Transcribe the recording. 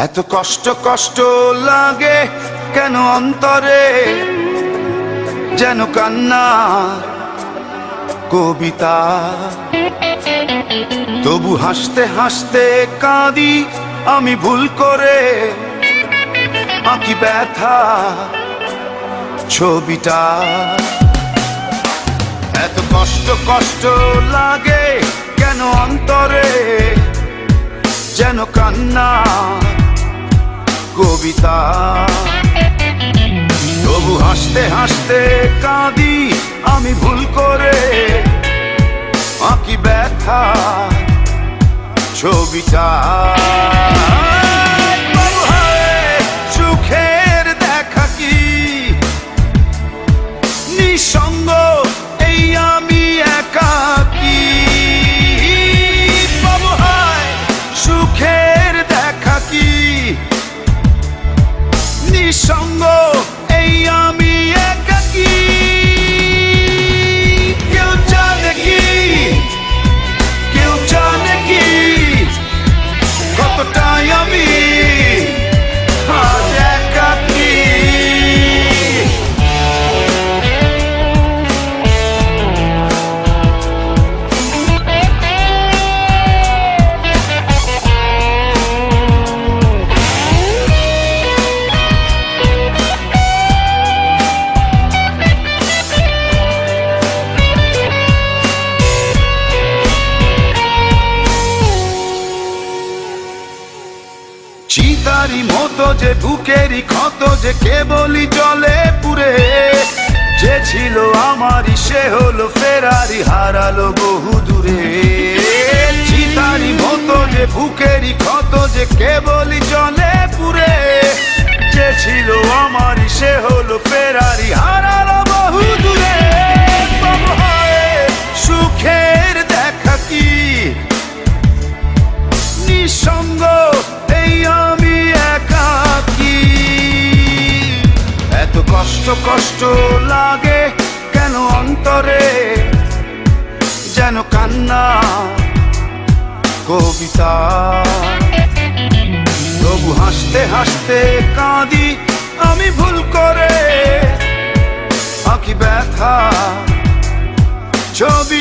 এত কষ্ট কষ্ট লাগে কেন অন্তরে, যেন কান্না কবিতা। তবু হাসতে হাসতে কাঁদি আমি ভুল করে, আঁকি ব্যথা ছবিটা। এত কষ্ট কষ্ট লাগে কেন অন্তরে, যেন কান্না কবিতা। তবু হাসতে হাসতে কাঁদি আমি ভুল করে, আঁকি ব্যথা ছবিটা। সুখের দেখা কি নিঃসঙ্গ, এই আমি একাকী। বাবু হায় সুখের দেখা কি নিঃসঙ্গ, এই আমি একাকী। কেউ জানে কি, কেউ জানে কি কতটাই আমি আজ একাকী। চিতারি মতো যে বুকেরই ক্ষত যে কেবলই জলে পুরে, যে ছিল আমারই সে হলো ফেরারি হারালো বহু দূরে। চিতারি মতো যে বুকেরই ক্ষত যে কেবলই জলে পুরে, যে ছিল আমারই সে হলো ফেরারি হারালো বহু দূরে। সুখের দেখা কি নিঃসঙ্গ, এই আমি একাকী। এত কষ্ট কষ্ট লাগে কেন অন্তরে, যেন কান্না কবিতা। তবু হাসতে হাসতে কাঁদি আমি ভুল করে, আঁকি ব্যথা ছবি।